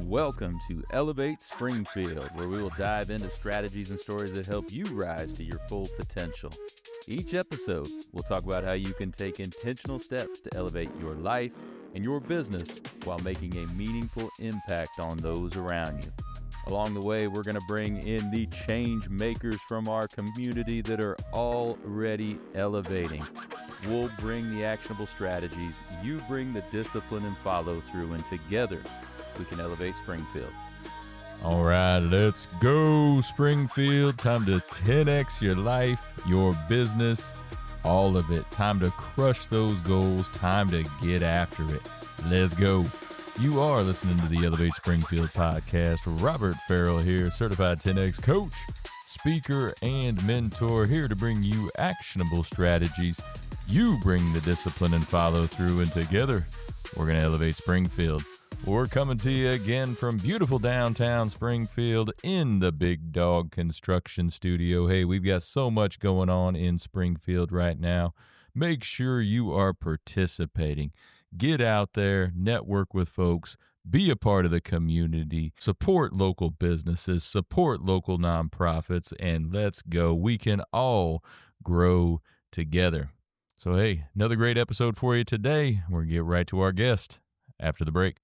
Welcome to Elevate Springfield, where we will dive into strategies and stories that help you rise to your full potential. Each episode, we'll talk about how you can take intentional steps to elevate your life and your business while making a meaningful impact on those around you. Along the way, we're going to bring in the change makers from our community that are already elevating. We'll bring the actionable strategies, you bring the discipline and follow through, and together we can elevate Springfield. All right, let's go, Springfield. Time to 10x your life, your business, all of it. Time to crush those goals. Time to get after it. Let's go. You are listening to the Elevate Springfield podcast. Robert Farrell here, certified 10X coach, speaker, and mentor, here to bring you actionable strategies. You bring the discipline and follow through, and together we're going to elevate Springfield. We're coming to you again from beautiful downtown Springfield in the Big Dog Construction Studio. Hey, we've got so much going on in Springfield right now. Make sure you are participating. Get out there, network with folks, be a part of the community, support local businesses, support local nonprofits, and let's go. We can all grow together. So, hey, another great episode for you today. We're going to get right to our guest after the break.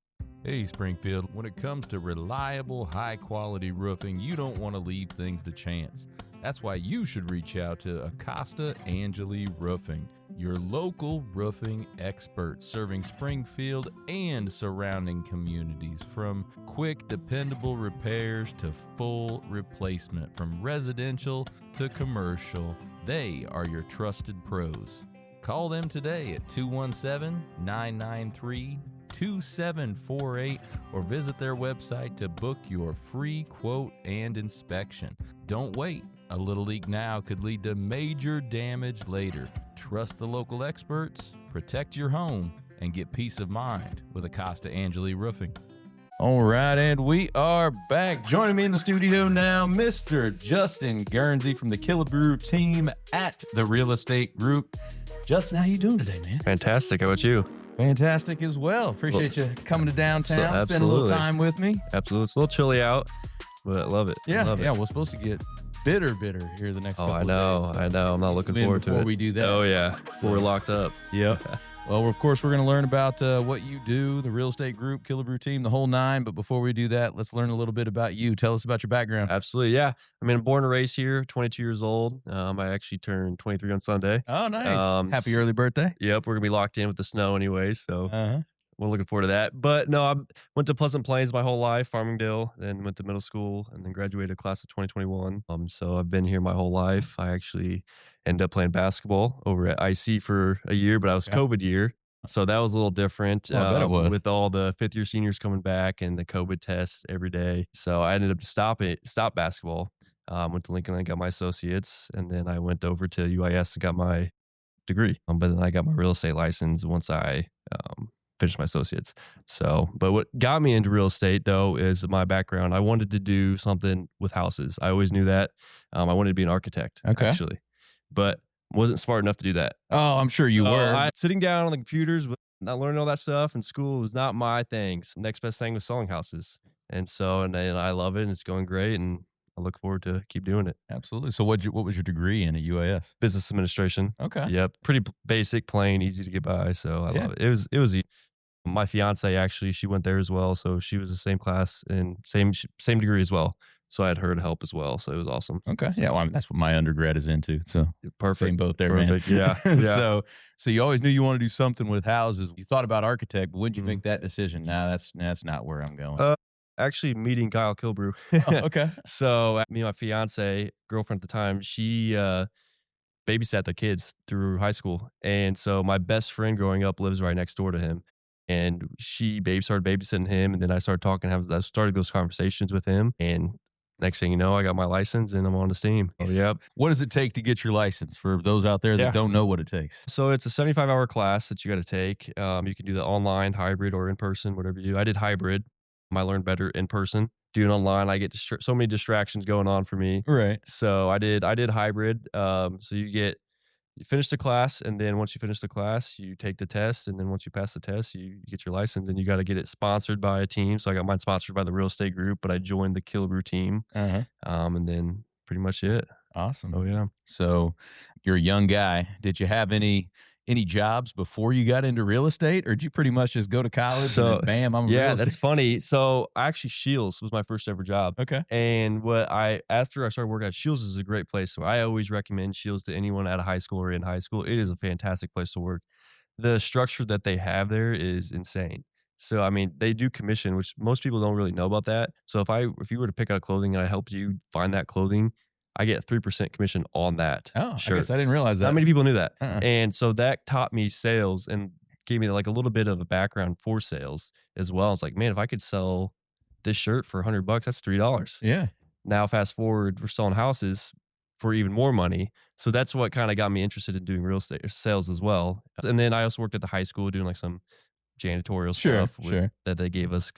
Hey, Springfield, when it comes to reliable, high-quality roofing, you don't want to leave things to chance. That's why you should reach out to Acosta Angeli Roofing, your local roofing expert, serving Springfield and surrounding communities. From quick, dependable repairs to full replacement, from residential to commercial, they are your trusted pros. Call them today at 217-993-2748 or visit their website to book your free quote and inspection. Don't wait. A little leak now could lead to major damage later. Trust the local experts, protect your home, and get peace of mind with Acosta Angeli Roofing. All right, and we are back. Joining me in the studio now, Mr. Justin Guernsey from the Killebrew team at the Real Estate Group. Justin, how you doing today, man? Fantastic. How about you? Fantastic as well. Appreciate you coming to downtown, spend a little time with me. Absolutely. It's a little chilly out, but I love it. Yeah, we're supposed to get bitter here the next couple of days. I know. I'm not looking forward to it. Before we do that. Oh, yeah. Before we're locked up. Yep. Well, of course, we're going to learn about what you do, the real estate group, Killebrew team, the whole nine. But before we do that, let's learn a little bit about you. Tell us about your background. Absolutely. Yeah. I mean, I'm born and raised here, 22 years old. I actually turned 23 on Sunday. Oh, nice. Happy early birthday. Yep. We're going to be locked in with the snow anyway. So we're looking forward to that. But no, I went to Pleasant Plains my whole life, Farmingdale, then went to middle school and then graduated class of 2021. So I've been here my whole life. I actually ended up playing basketball over at IC for a year, but I was COVID year. So that was a little different I bet it was. with all the fifth year seniors coming back and the COVID tests every day. So I ended up stop basketball. Went to Lincoln and got my associates, and then I went over to UIS and got my degree. But then I got my real estate license once I finished my associates. But what got me into real estate though is my background. I wanted to do something with houses. I always knew that. I wanted to be an architect, actually, but wasn't smart enough to do that. Oh, I'm sure you were. Sitting down on the computers, not learning all that stuff in school was not my thing. So next best thing was selling houses. And then I love it and it's going great. And I look forward to keep doing it. Absolutely. So what was your degree in at UIS? Business administration. Okay. Yep. Pretty basic, plain, easy to get by. So I love it. It was easy. My fiance, actually, she went there as well. So she was the same class and same degree as well. So I had her to help as well. So it was awesome. Okay. Yeah. Well, I mean, that's what my undergrad is into. So perfect. Same boat there, Perfect. man. Yeah. So you always knew you wanted to do something with houses. You thought about architect, but when did you make that decision? Nah, that's not where I'm going. Actually meeting Kyle Killebrew. Okay. So me and my fiance, girlfriend at the time, she babysat the kids through high school. And so my best friend growing up lives right next door to him. And she started babysitting him. And then I started I started those conversations with him. And next thing you know, I got my license and I'm on the team. Oh, yep. What does it take to get your license for those out there that don't know what it takes? So it's a 75-hour class that you got to take. You can do the online, hybrid, or in person, whatever you do. I did hybrid. I learned better in person. Doing online, I get so many distractions going on for me. Right. So I did hybrid. So you get You finish the class, and then once you finish the class, you take the test, and then once you pass the test, you get your license, and you got to get it sponsored by a team. So I got mine sponsored by the real estate group, but I joined the Kilbrew team, Uh-huh. and then pretty much it. Awesome. Oh yeah. So you're a young guy. Did you have any jobs before you got into real estate, or did you pretty much just go to college and So then bam, I'm a real yeah, estate? that's funny. So actually, Shields was my first ever job. Okay. And after I started working at Shields is a great place. So I always recommend Shields to anyone out of high school or in high school. It is a fantastic place to work. The structure that they have there is insane. So I mean, they do commission, which most people don't really know about that. So if you were to pick out clothing and I help you find that clothing, I get 3% commission on that. Oh, shirt. I guess I didn't realize that. Not many people knew that. Uh-uh. And so that taught me sales and gave me like a little bit of a background for sales as well. I was like, man, if I could sell this shirt for $100, that's $3. Yeah. Now fast forward, we're selling houses for even more money. So that's what kind of got me interested in doing real estate sales as well. And then I also worked at the high school doing like some janitorial stuff that they gave us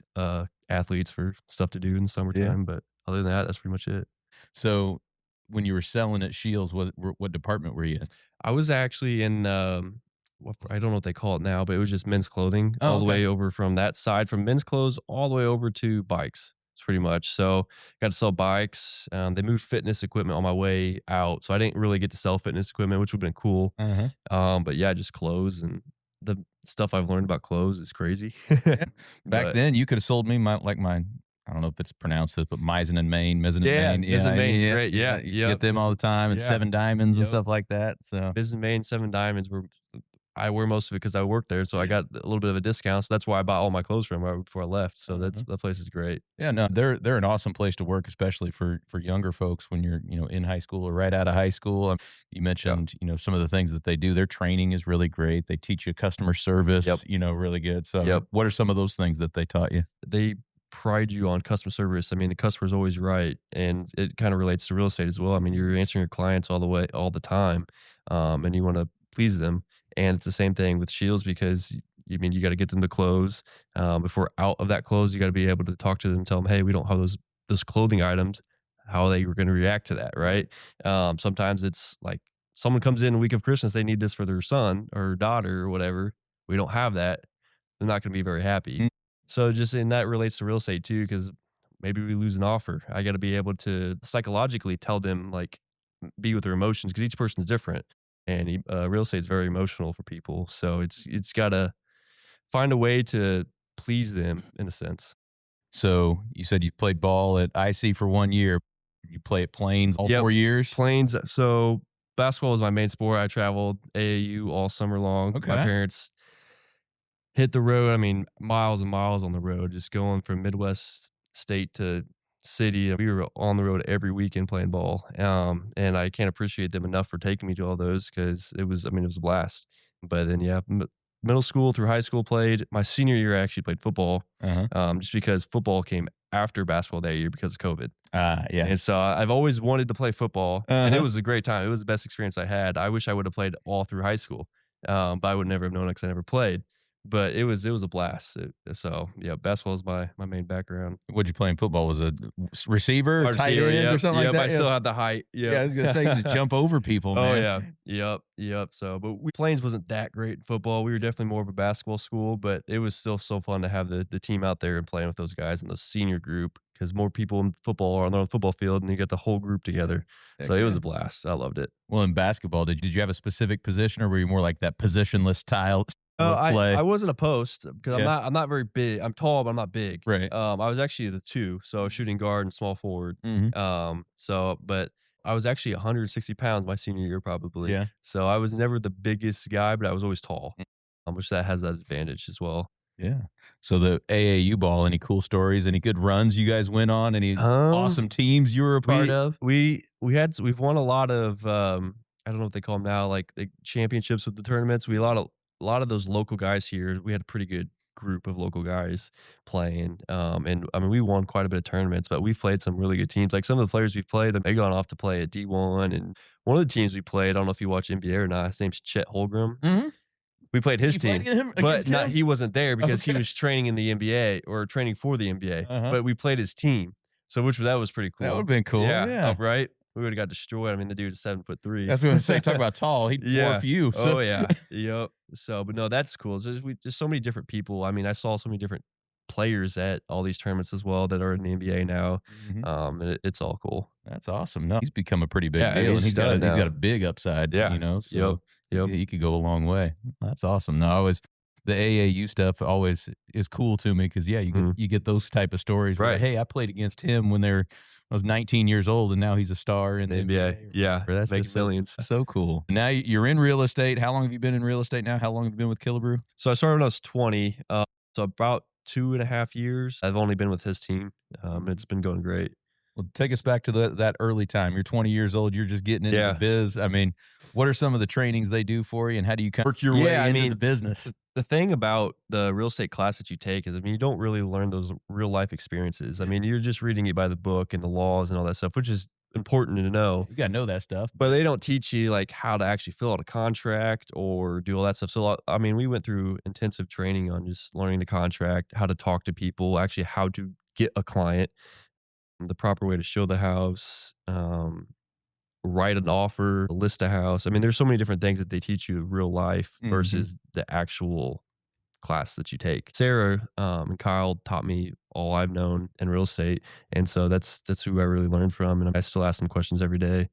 athletes for stuff to do in the summertime. Yeah. But other than that, that's pretty much it. So when you were selling at Shields, what department were you in? I was actually in, I don't know what they call it now, but it was just men's clothing all the way over from that side, from men's clothes all the way over to bikes. It's pretty much. So got to sell bikes. They moved fitness equipment on my way out. So I didn't really get to sell fitness equipment, which would have been cool. Uh-huh. But yeah, just clothes, and the stuff I've learned about clothes is crazy. Yeah. Back then, you could have sold me my I don't know if it's pronounced this, but mezzanine main. Mezzanine main's great. Yeah. You get them all the time, and Seven Diamonds and stuff like that. So Mezzanine main, Seven Diamonds I wear most of it because I work there, so I got a little bit of a discount. So that's why I bought all my clothes from right before I left. So that place is great. Yeah, no, they're an awesome place to work, especially for younger folks when you're in high school or right out of high school. You mentioned some of the things that they do. Their training is really great. They teach you customer service. Really good. So what are some of those things that they taught you? They pride you on customer service. I mean, the customer's always right, and it kind of relates to real estate as well. I mean, you're answering your clients all the time, and you want to please them. And it's the same thing with Shields because you got to get them to close. Before out of that close, you got to be able to talk to them, tell them, hey, we don't have those clothing items. How they were going to react to that, right? Sometimes it's like someone comes in a week of Christmas, they need this for their son or daughter or whatever. We don't have that. They're not going to be very happy. So just in that relates to real estate too, because maybe we lose an offer. I got to be able to psychologically tell them, like, be with their emotions, because each person's different. And real estate is very emotional for people. So it's got to find a way to please them in a sense. So you said you played ball at IC for 1 year. You play at Plains all 4 years? Plains. So basketball was my main sport. I traveled AAU all summer long. Okay. My parents hit the road. I mean, miles and miles on the road, just going from Midwest state to city. We were on the road every weekend playing ball. And I can't appreciate them enough for taking me to all those, because it was a blast. But then, middle school through high school played. My senior year, I actually played football, just because football came after basketball that year because of COVID. And so I've always wanted to play football, and it was a great time. It was the best experience I had. I wish I would have played all through high school, but I would never have known it because I never played. But it was a blast. So basketball is my main background. What'd you play in football? Was a receiver, tight end, or something like that? I still had the height. I was gonna say to jump over people. Man. Yep. So, but Plains wasn't that great in football. We were definitely more of a basketball school, but it was still so fun to have the team out there and playing with those guys in the senior group, because more people in football are on the football field, and you get the whole group together. So it was a blast. I loved it. Well, in basketball, did you have a specific position, or were you more like that positionless style? I wasn't a post, because I'm not very big. I'm tall, but I'm not big. Right. I was actually the two, so shooting guard and small forward. But I was actually 160 pounds my senior year, probably. Yeah. So I was never the biggest guy, but I was always tall, which that has that advantage as well. Yeah. So the AAU ball, any cool stories? Any good runs you guys went on? Any awesome teams you were a part of? We've won a lot of I don't know what they call them now, like the championships with the tournaments. We a lot of those local guys here. We had a pretty good group of local guys playing. And I mean, we won quite a bit of tournaments, but we've played some really good teams. Like some of the players we've played, they gone off to play at D1. And one of the teams we played, I don't know if you watch NBA or not, his name's Chet Holmgren. Mm-hmm. We played his team, but he wasn't there because he was training in the NBA or training for the NBA. But we played his team, so that was pretty cool. That would have been cool. Yeah. Right. we would have got destroyed. I mean, the dude is 7'3". That's what I was going to say. Talk about tall. He'd Yeah. dwarf you. So. Oh yeah. Yep. So, but no, that's cool. There's so many different people. I mean, I saw so many different players at all these tournaments as well that are in the NBA now. And it's all cool. That's awesome. No, he's become a pretty big Yeah, deal, and he's got now. a big upside. Yeah. You know, so Yep. he could go a long way. That's awesome. No, the AAU stuff always is cool to me because you get those type of stories where, Right. hey, I played against him when I was 19 years old, and now he's a star in the NBA. Yeah, that's makes millions. So cool. Now you're in real estate. How long have you been in real estate now? How long have you been with Killebrew? So I started when I was 20. So about 2.5 years. I've only been with his team. It's been going great. Well, take us back to that early time. You're 20 years old. You're just getting into the biz. I mean, what are some of the trainings they do for you, and how do you kind of work your way into the business? The thing about the real estate class that you take is, I mean, you don't really learn those real life experiences. I mean, you're just reading it by the book and the laws and all that stuff, which is important to know. You got to know that stuff. But they don't teach you like how to actually fill out a contract or do all that stuff. So, I mean, we went through intensive training on just learning the contract, how to talk to people, actually how to get a client, the proper way to show the house, write an offer, list a house. I mean, there's so many different things that they teach you in real life versus the actual class that you take. Sarah and Kyle taught me all I've known in real estate. And so that's who I really learned from. And I still ask them questions every day.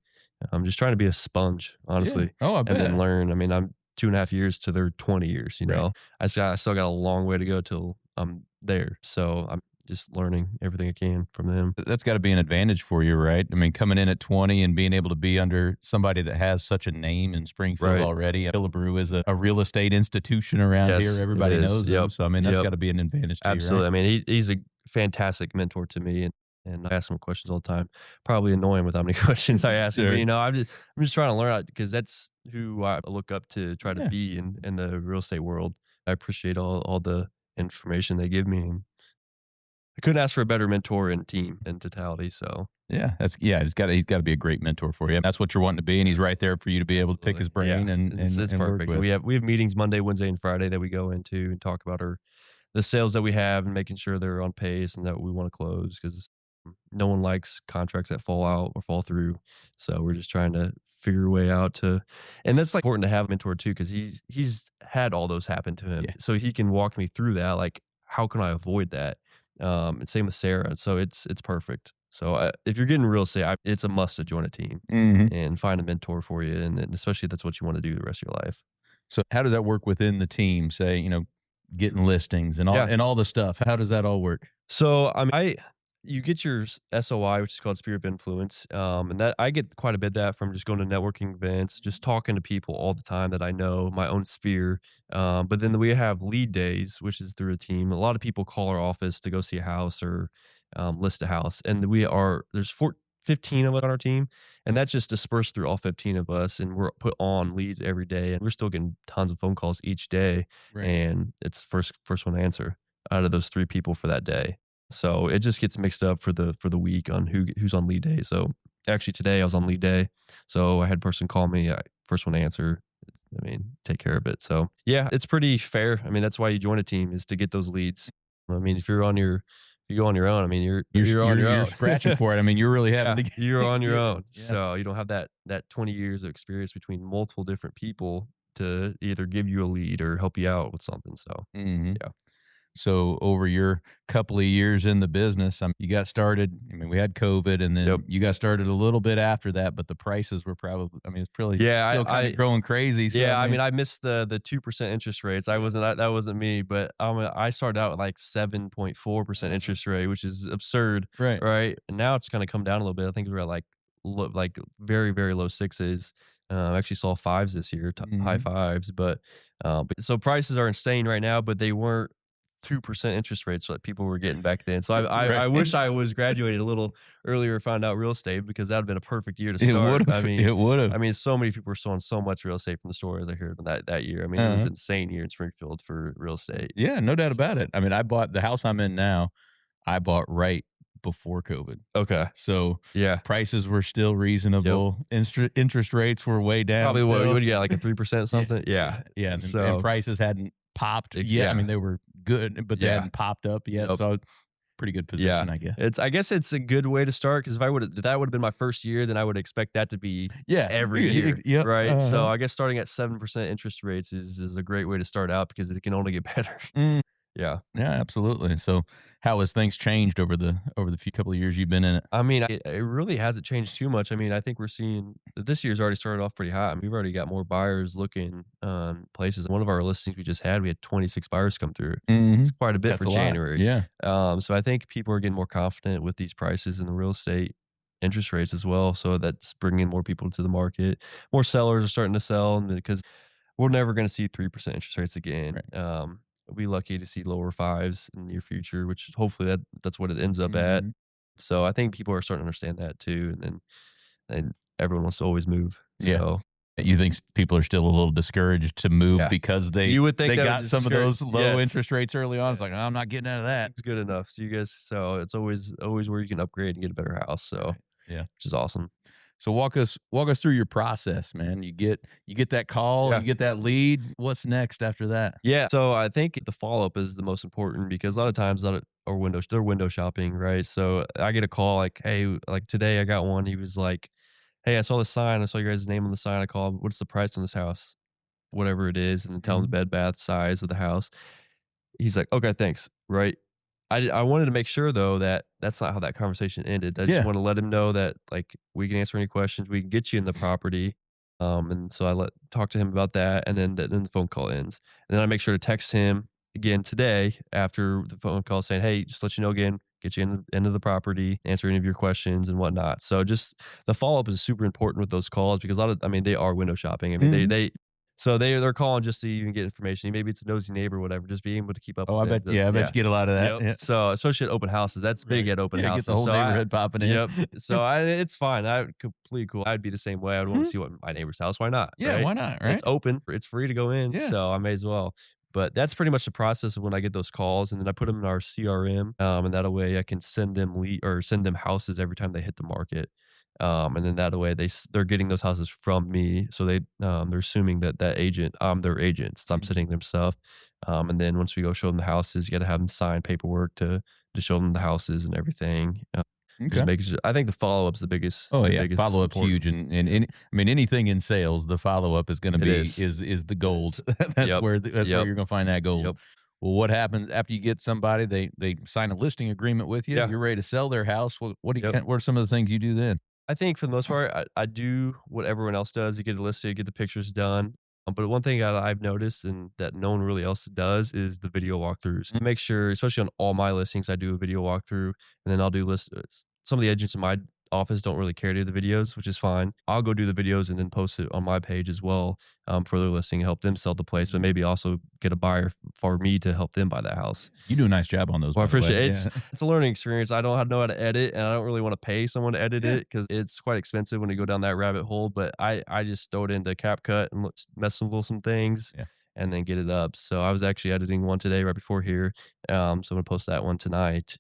I'm just trying to be a sponge, honestly. Yeah. Oh, I bet. And then learn. I mean, I'm 2.5 years to their 20 years, you know. I still got a long way to go till I'm there. So I'm just learning everything I can from them. That's got to be an advantage for you, right? I mean, coming in at 20 and being able to be under somebody that has such a name in Springfield already. Killebrew is a real estate institution around here. Everybody knows him. So, I mean, that's got to be an advantage to Absolutely. you, right? I mean, he's a fantastic mentor to me, and I ask him questions all the time. Probably annoy him with how many questions I ask him. But, you know, I'm just trying to learn, because that's who I look up to try to be in the real estate world. I appreciate all the information they give me, and I couldn't ask for a better mentor and team in totality. So he's got to be a great mentor for you. That's what you're wanting to be, and he's right there for you to be able to pick his brain and it's work perfect. with. We have meetings Monday, Wednesday, and Friday that we go into and talk about the sales that we have and making sure they're on pace and that we want to close, because no one likes contracts that fall out or fall through. So we're just trying to figure a way out to, and that's like important to have a mentor too, because he's had all those happen to him, so he can walk me through that. Like, how can I avoid that? And same with Sarah. So it's perfect. So if you're getting real estate, it's a must to join a team and find a mentor for you, and especially if that's what you want to do the rest of your life. So how does that work within the team? Say, you know, getting listings and all the stuff. How does that all work? So you get your SOI, which is called Sphere of Influence, and that I get quite a bit of that from just going to networking events, just talking to people all the time that I know, my own sphere. But then we have lead days, which is through a team. A lot of people call our office to go see a house or list a house, and there's 15 of us on our team, and that's just dispersed through all 15 of us, and we're put on leads every day, and we're still getting tons of phone calls each day, and it's first one to answer out of those 3 people for that day. So it just gets mixed up for the week on who's on lead day. So actually today I was on lead day, so I had a person call me, first one to answer. I mean, take care of it. So yeah, it's pretty fair. I mean, that's why you join a team, is to get those leads. I mean, if you go on your own, I mean, you're on your own. You're scratching for it. I mean, you're really having to. You're on your own. So you don't have that 20 years of experience between multiple different people to either give you a lead or help you out with something. So yeah. So over your couple of years in the business, you got started. I mean, we had COVID, and then you got started a little bit after that, but the prices were probably, I mean, it's probably still kind of growing crazy. So, I mean, I missed the 2% interest rates. That wasn't me, but I started out with like 7.4% interest rate, which is absurd. Right. And now it's kind of come down a little bit. I think we're at like very, very low 6s. I actually saw 5s this year, high 5s, but so prices are insane right now, but they weren't 2% interest rates that people were getting back then. So I wish I was graduated a little earlier, found out real estate, because that would have been a perfect year to start. It would have. I mean, so many people were selling so much real estate from the stories I heard that year. I mean, it was an insane year in Springfield for real estate. Yeah, no doubt about it. I mean, I bought the house I'm in now. I bought right before COVID. Okay. So prices were still reasonable. Interest rates were way down. Probably what you get, like a 3% something. Yeah. And prices hadn't popped yet. I mean, they were good, but they hadn't popped up yet. So pretty good position, I guess. I guess it's a good way to start because if that would have been my first year, then I would expect that to be Yeah, every year, yep, right? So I guess starting at 7% interest rates is a great way to start out because it can only get better. Mm. Yeah. Yeah, absolutely. So, how has things changed over the few couple of years you've been in it? I mean, it really hasn't changed too much. I mean, I think we're seeing this year's already started off pretty hot. I mean, we've already got more buyers looking places. One of our listings we just had, we had 26 buyers come through. It's quite a bit That's for a lot. January. Yeah. So I think people are getting more confident with these prices and the real estate interest rates as well. So that's bringing more people to the market. More sellers are starting to sell because we're never going to see 3% interest rates again. Right. We'll be lucky to see lower fives in the near future, which hopefully that's what it ends up at. Mhm. So I think people are starting to understand that too, and everyone wants to always move. Yeah. So You think people are still a little discouraged to move yeah, because you would think they that would got some of those discourage- low yes. interest rates early on? It's like, "Oh, I'm not getting out of that." It's good enough. So you guys, so it's always where you can upgrade and get a better house. So Right. Yeah. which is awesome. So walk us through your process, man. You get that call, Yeah. you get that lead. What's next after that? Yeah. So I think the follow up is the most important because a lot of times they're window shopping, right? So I get a call like, hey, like today I got one. He was like, hey, I saw the sign. I saw your guys' name on the sign. I called. What's the price on this house? Whatever it is, and then tell him the bed bath size of the house. He's like, okay, thanks. Right. I wanted to make sure though that that's not how that conversation ended. I just Yeah. want to let him know that like we can answer any questions, we can get you in the property. And so I talk to him about that, and then the phone call ends. And then I make sure to text him again today after the phone call saying, hey, just let you know again, get you into the property, answer any of your questions and whatnot. So just the follow up is super important with those calls because they are window shopping. I mean, they're calling just to even get information. Maybe it's a nosy neighbor or whatever, just being able to keep up Oh, I with bet I bet you get a lot of that. Yep. Yeah. So especially at open houses, that's big Right. at open Yeah, houses. get the whole So neighborhood popping in. Yep. So it's fine. I completely cool. I'd be the same way. I'd want to see what my neighbor's house. Why not? Yeah, right? why not, right? It's open. It's free to go in. Yeah. So I may as well. But that's pretty much the process of when I get those calls, and then I put them in our CRM, and that way I can send them houses every time they hit the market. And then that way they're getting those houses from me, so they're assuming that agent, I'm their agent, since I'm sitting them stuff. And then once we go show them the houses, you got to have them sign paperwork to show them the houses and everything. Okay. Just making sure. I think the follow up's the biggest. Oh the yeah, biggest follow up's important- huge, and I mean anything in sales, the follow up is going to It be is. the gold. That's Yep. where Yep. you're going to find that gold. Yep. Well, what happens after you get somebody? They sign a listing agreement with you. Yeah. You're ready to sell their house. What do you Yep. what are some of the things you do then? I think for the most part, I do what everyone else does. You get it listed, get the pictures done. But one thing I've noticed and that no one really else does is the video walkthroughs. Mm. Make sure, especially on all my listings, I do a video walkthrough, and then I'll do some of the agents in my office don't really care to do the videos, which is fine. I'll go do the videos and then post it on my page as well for their listing, help them sell the place, but maybe also get a buyer for me to help them buy the house. You do a nice job on those. Well, I by the way. appreciate it. Yeah. It's a learning experience. I don't know how to edit, and I don't really want to pay someone to edit it because it's quite expensive when you go down that rabbit hole. But I just throw it into CapCut and mess with some things. Yeah. And then get it up. So I was actually editing one today right before here. So I'm gonna post that one tonight.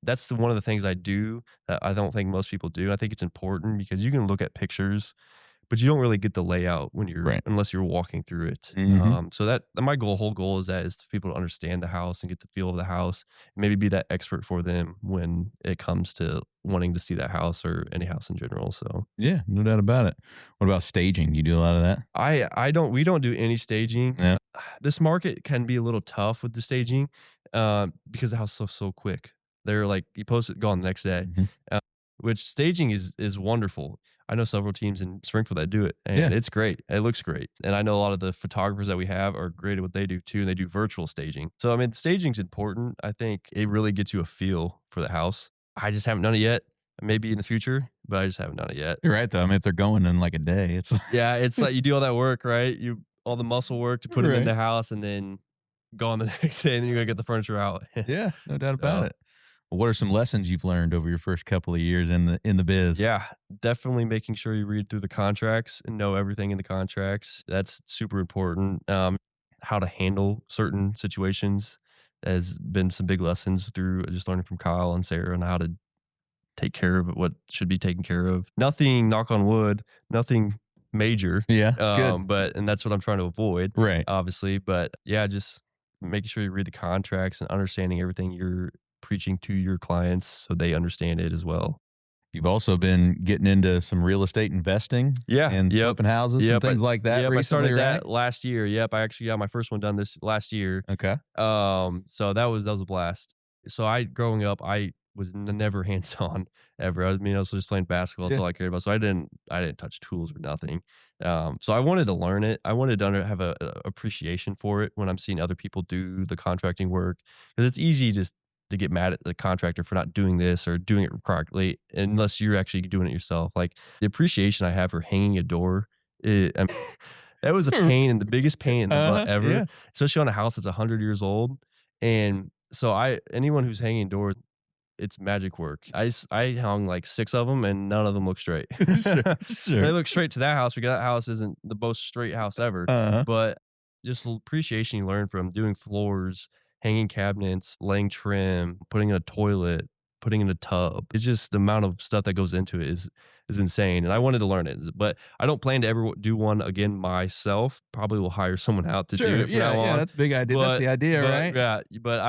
That's one of the things I do that I don't think most people do. I think it's important because you can look at pictures, but you don't really get the layout when Right. unless you're walking through it. Mhm. So that my whole goal is for people to understand the house and get the feel of the house, and maybe be that expert for them when it comes to wanting to see that house or any house in general. So Yeah, no doubt about it. What about staging? You do a lot of that? we don't do any staging. Yeah. This market can be a little tough with the staging because the house is so quick. They're like, you post it, gone the next day. Mhm. Which staging is wonderful. I know several teams in Springfield that do it, and Yeah. it's great. It looks great. And I know a lot of the photographers that we have are great at what they do too, and they do virtual staging. So, I mean, staging's important. I think it really gets you a feel for the house. I just haven't done it yet. Maybe in the future, but I just haven't done it yet. You're right though. I mean, if they're going in like a day, it's Yeah, it's like you do all that work, right? All the muscle work to put them in Right. the house, and then go on the next day, and then you're gonna get the furniture out. yeah, no doubt So- about it. What are some lessons you've learned over your first couple of years in the biz? Yeah, definitely making sure you read through the contracts and know everything in the contracts. That's super important. How to handle certain situations has been some big lessons through just learning from Kyle and Sarah on how to take care of what should be taken care of. Nothing, knock on wood, nothing major. Yeah, good. And that's what I'm trying to avoid, Right. obviously. But yeah, just making sure you read the contracts and understanding everything you're preaching to your clients so they understand it as well. You've also been getting into some real estate investing, Yeah. and flipping houses and things like that. Yep, recently, I started that right? last year. Yep, I actually got my first one done this last year. Okay. So that was a blast. So growing up, I was never hands on ever. I mean, I was just playing basketball. That's Yeah. all I cared about. So I didn't touch tools or nothing. So I wanted to learn it. I wanted to have a appreciation for it when I'm seeing other people do the contracting work, because it's easy just to get mad at the contractor for not doing this or doing it correctly, unless you're actually doing it yourself. Like the appreciation I have for hanging a door, I mean, that was a pain, and the biggest pain in the butt ever, Yeah. especially on a house that's 100 years old. And so anyone who's hanging doors, it's magic work. I hung like 6 of them, and none of them look straight. Sure. They look straight to that house, because that house isn't the most straight house ever. But just appreciation you learn from doing floors, hanging cabinets, laying trim, putting in a toilet, putting in a tub. It's just the amount of stuff that goes into it is insane. And I wanted to learn it, but I don't plan to ever do one again myself. Probably will hire someone out to do it from now on. That's a big idea. That's the idea, right? Yeah, but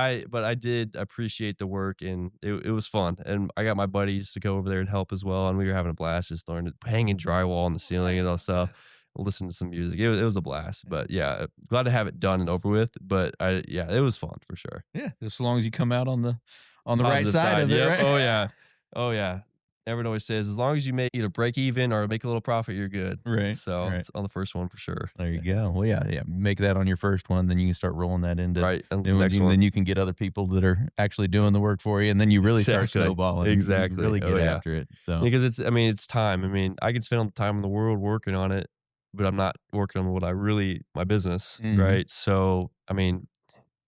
I did appreciate the work, and it was fun. And I got my buddies to go over there and help as well, and we were having a blast just learning, hanging drywall on the ceiling and all stuff. Listen to some music. It was a blast. But yeah, glad to have it done and over with. But it was fun for sure. Yeah, just as long as you come out on the right Positive side of it, yep. right? Oh yeah. Everyone always says, as long as you make either break even or make a little profit, you're good. Right. So it's on the first one for sure. There you go. Well, yeah. Make that on your first one, then you can start rolling that into right. And new ones, and then you can get other people that are actually doing the work for you, and then you really start snowballing. Exactly. You really get after it. So because it's time. I mean, I can spend all the time in the world working on it, but I'm not working on my business, right? So I mean,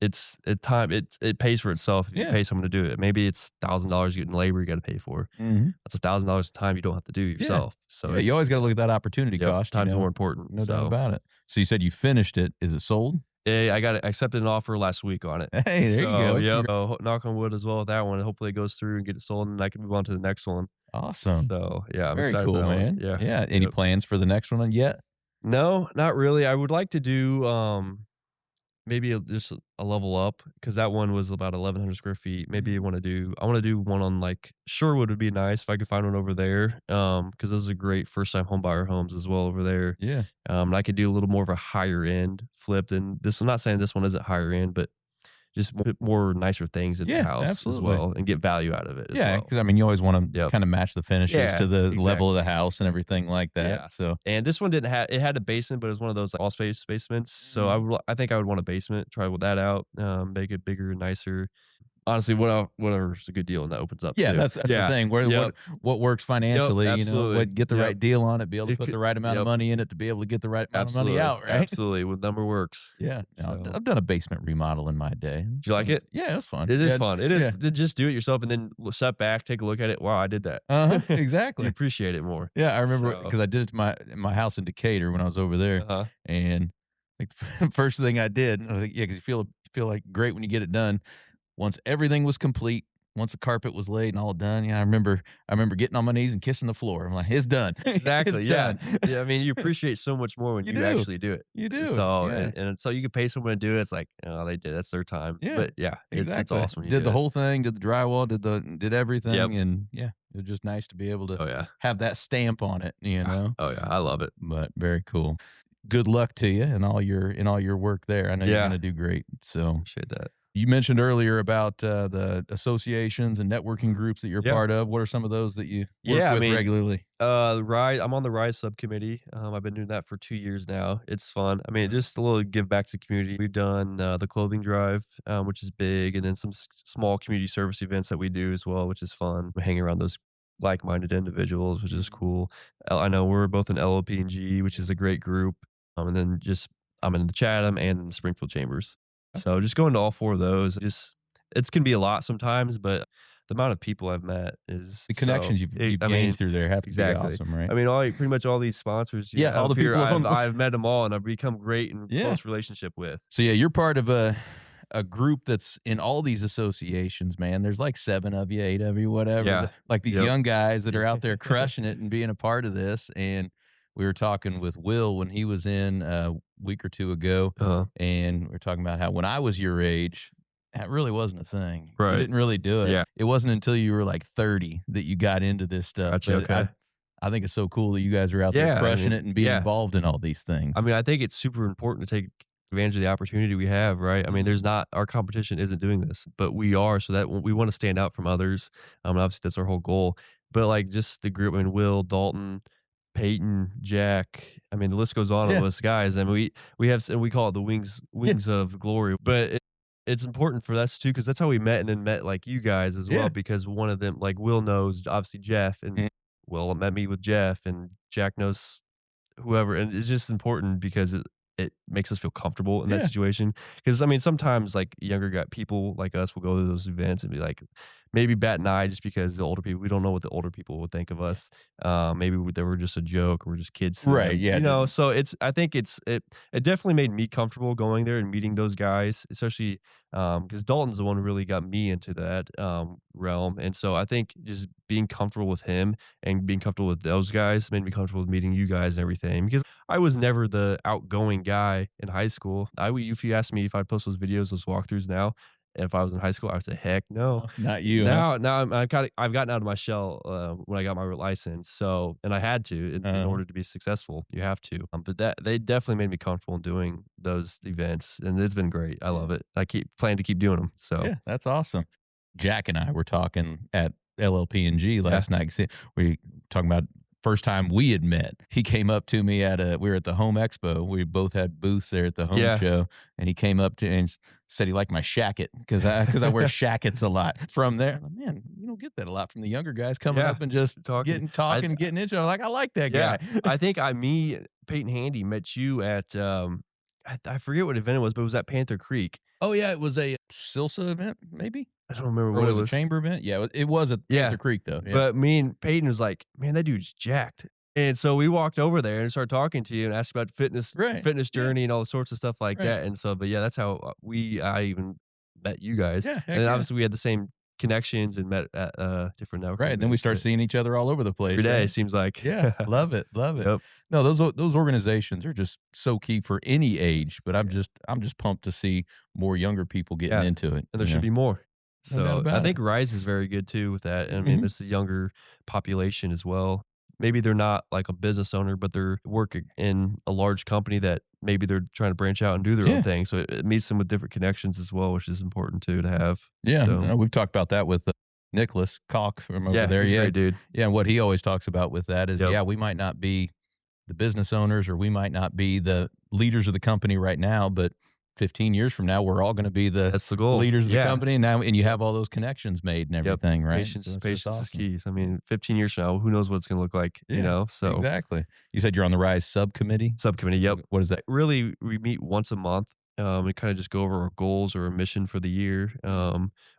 it's time. It pays for itself if you pay someone to do it. Maybe it's $1,000 getting labor you got to pay for. That's $1,000 of time you don't have to do yourself. So you always got to look at that opportunity cost. Time's more important. No doubt about it. So you said you finished it. Is it sold? Yeah, I accepted an offer last week on it. Hey, there you go. Yeah, knock on wood as well with that one. Hopefully it goes through and get it sold, and I can move on to the next one. Awesome. So yeah, I'm very excited cool, for that man. one. Yeah. Any plans for the next one yet? No, not really. I would like to do maybe just a level up, because that one was about 1,100 square feet. Maybe I want to do one on like Sherwood would be nice if I could find one over there. Because those are great first time home buyer homes as well over there. Yeah. And I could do a little more of a higher end flip than this. I'm not saying this one isn't higher end, but just more nicer things in the house as well, and get value out of it as well. Because I mean, you always want to kind of match the finishes to the level of the house and everything like that. Yeah. So, and this one didn't have, it had a basement, but it was one of those all space basements. So I think I would want a basement, try that out, make it bigger and nicer. Honestly, whatever's a good deal, and that opens up. Yeah, that's the thing. What works financially, get the right deal on it, be able to put the right amount of money in it to be able to get the right amount of money out, right? Absolutely, when number works. Yeah, I've done a basement remodel in my day. Did you like it? Yeah, it was fun. It is fun. It is. Just do it yourself, and then step back, take a look at it. Wow, I did that. Exactly. You appreciate it more. Yeah, I remember because I did it to my house in Decatur when I was over there, and like the first thing I did, I was like, because you feel like great when you get it done. Once everything was complete, once the carpet was laid and all done, I remember getting on my knees and kissing the floor. I'm like, it's done. Exactly. It's done. Yeah. I mean, you appreciate so much more when you actually do it. You do. So and so you can pay someone to do it. It's like, oh, they did. That's their time. Yeah. But yeah, exactly. it's awesome. Did the whole thing, did the drywall, did everything, and it was just nice to be able to have that stamp on it. Oh yeah, I love it. But very cool. Good luck to you in all your work there. I know you're going to do great. So appreciate that. You mentioned earlier about the associations and networking groups that you're a part of. What are some of those that you work with regularly? I'm on the RISE subcommittee. I've been doing that for 2 years now. It's fun. I mean, just a little give back to the community. We've done the clothing drive, which is big, and then some small community service events that we do as well, which is fun. We hang around those like-minded individuals, which is cool. I know we're both in LLP&G, which is a great group. And then I'm in the Chatham and in the Springfield chambers. So just going to all 4 of those, it's can be a lot sometimes, but the amount of people I've met is the connections you've gained through there have to be awesome, right? I mean, pretty much all these sponsors, all the people I've met them all, and I've become great and close relationship with. So you're part of a group that's in all these associations, man. There's like 7 of you, 8 of you, whatever. Like these young guys that are out there crushing it and being a part of this. And we were talking with Will when he was in a week or 2 ago, and we were talking about how when I was your age, That really wasn't a thing. You Right. didn't really do it. Yeah. It wasn't until you were like 30 that you got into this stuff. Gotcha. But Okay. I think it's so cool that you guys are out there Yeah, I crushing mean, it and being yeah. involved in all these things. I mean, I think it's super important to take advantage of the opportunity we have, right? I mean, there's not our competition isn't doing this, but we are, so that we want to stand out from others. And obviously that's our whole goal. But like just the group, I mean, Will, Dalton, Peyton, Jack. I mean, the list goes on Yeah. of those guys. I mean, we have, and we call it the wings of glory. But it's important for us too, because that's how we met, and then met like you guys as well. Yeah. Because one of them, like Will knows obviously Jeff, and Mhm. Will met me with Jeff, and Jack knows whoever, and it's just important because it makes us feel comfortable in that Yeah. situation. Because I mean, sometimes like younger guy people like us will go to those events and be like, maybe bat an eye just because the older people, we don't know what the older people would think of us. Maybe they were just a joke, or we're just kids, to Right, them, yeah, you know. So I think it definitely made me comfortable going there and meeting those guys, especially because Dalton's the one who really got me into that realm. And so I think just being comfortable with him and being comfortable with those guys made me comfortable with meeting you guys and everything. Because I was never the outgoing guy in high school. If you asked me if I'd post those videos, those walkthroughs now, if I was in high school, I would say, heck no. Oh, not you, huh? Now I've gotten out of my shell when I got my license. So, and I had to in Uh-huh. order to be successful. You have to. But that they definitely made me comfortable in doing those events, and it's been great. I love it. I keep planning to keep doing them. So Yeah, that's awesome. Jack and I were talking at LLP&G last night. We talking about first time we had met. He came up to me we were at the Home Expo. We both had booths there at the home show, and he came up to and said he liked my shacket because I wear shackets a lot. From there, I'm like, man, you don't get that a lot from the younger guys coming up and just Talking. getting into it. I'm like, I like that guy. I think Peyton Handy met you at I forget what event it was, but it was at Panther Creek. Oh yeah, it was a Silsa event, maybe. I don't remember Or what was it a was. chamber event? Yeah, it was at Panther Creek though. Yeah. But me and Peyton was like, man, that dude's jacked. And so we walked over there and started talking to you and asked about fitness journey and all sorts of stuff like that. And so, but yeah, that's how I even met you guys. Yeah, and obviously we had the same connections and met at different networks. Right. And then we start seeing each other all over the place. Every day, right? seems like. Yeah. Love it. Love it. Yep. No, those organizations are just so key for any age, but I'm just pumped to see more younger people getting into it. And there should be more. No doubt So about I think Rise is very good too with that. And I mean, there's the younger population as well. Maybe they're not like a business owner, but they're working in a large company that maybe they're trying to branch out and do their own thing. So it meets them with different connections as well, which is important too to have. Yeah. So, We've talked about that with Nicholas Koch from over there. He's a great dude. Yeah. And what he always talks about with that is, we might not be the business owners or we might not be the leaders of the company right now, but 15 years from now, we're all going to be That's the goal. leaders of the company now, and you have all those connections made and everything, right? Patience is key. So, I mean, 15 years from now, who knows what it's going to look like, you know? So exactly. You said you're on the Rise subcommittee? Yep. What is that? Really, we meet once a month. And kind of just go over our goals or a mission for the year,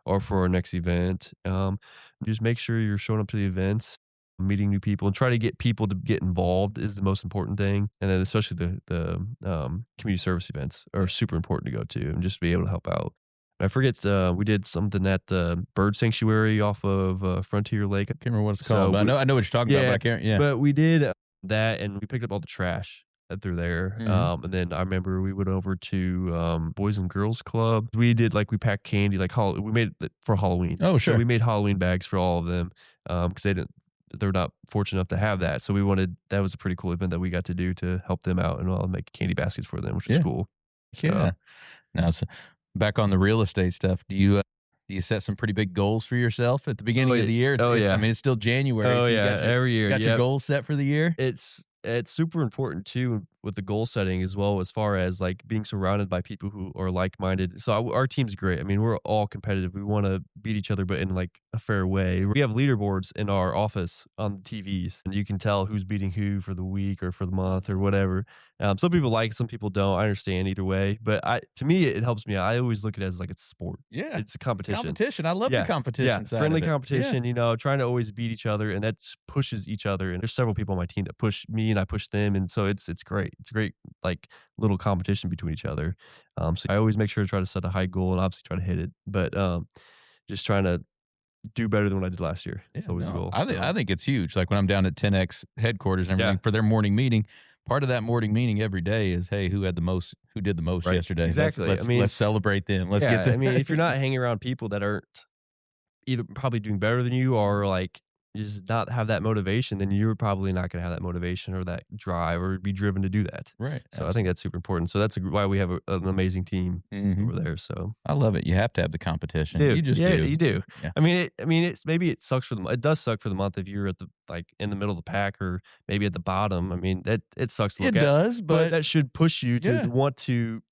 or for our next event. Just make sure you're showing up to the events, meeting new people, and try to get people to get involved is the most important thing. And then especially the community service events are super important to go to and just be able to help out. I forget, we did something at the bird sanctuary off of Frontier Lake. I Can't remember what it's called. But I know what you're talking about, but I can't. Yeah. But we did that, and we picked up all the trash through there. And then I remember we went over to Boys and Girls Club. We did we packed candy, we made it for Halloween. Oh, sure. So we made Halloween bags for all of them because they're not fortunate enough to have that. So that was a pretty cool event that we got to do to help them out, and I'll make candy baskets for them, which was cool. Yeah. Now, so back on the real estate stuff, do you set some pretty big goals for yourself at the beginning of the year? I mean, it's still January. So you got every year. Got your goals set for the year? It's super important too with the goal setting as well, as far as being surrounded by people who are like-minded. So our team's great. I mean, we're all competitive. We want to beat each other, but in a fair way. We have leaderboards in our office on the TVs, and you can tell who's beating who for the week or for the month or whatever. Some people like it, some people don't. I understand either way, but to me, it helps me. I always look at it as it's sport. Yeah, it's a competition. I love the competition side friendly of it. competition. Trying to always beat each other, and that pushes each other. And there's several people on my team that push me, and I push them, and so it's great. It's a great little competition between each other. So I always make sure to try to set a high goal and obviously try to hit it, but just trying to do better than what I did last year. It's always a goal. I think it's huge. Like when I'm down at 10X headquarters and everything for their morning meeting, part of that morning meeting every day is, hey, who did the most Right. yesterday? Exactly. Let's celebrate them. Let's get them. I mean, if you're not hanging around people that aren't either probably doing better than you or like just not have that motivation, then you're probably not going to have that motivation or that drive or be driven to do that. Right. So I think that's super important. So that's why we have an amazing team over there. So I love it. You have to have the competition. Dude, You just yeah, do. you do. Yeah. I mean, it's maybe it sucks for it does suck for the month if you're at the like in the middle of the pack or maybe at the bottom. I mean, that it sucks to look It at, does, but that should push you to Yeah. want to.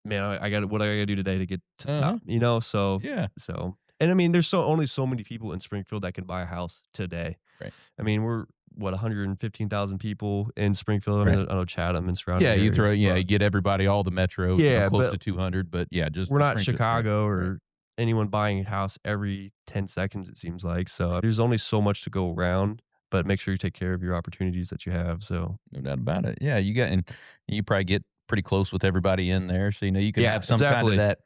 Man, I got what I got to do today to get to the top. You know, so yeah. so. And I mean, there's only so many people in Springfield that can buy a house today. Right. I mean, we're 115,000 people in Springfield. I mean, I know Chatham and surrounding. Yeah, you areas, you get everybody, all the metro, close to 200. But yeah, just we're not Chicago or anyone buying a house every 10 seconds. It seems like so. There's only so much to go around. But make sure you take care of your opportunities that you have. So no doubt about it. Yeah, and you probably get pretty close with everybody in there, so you can have some kind of that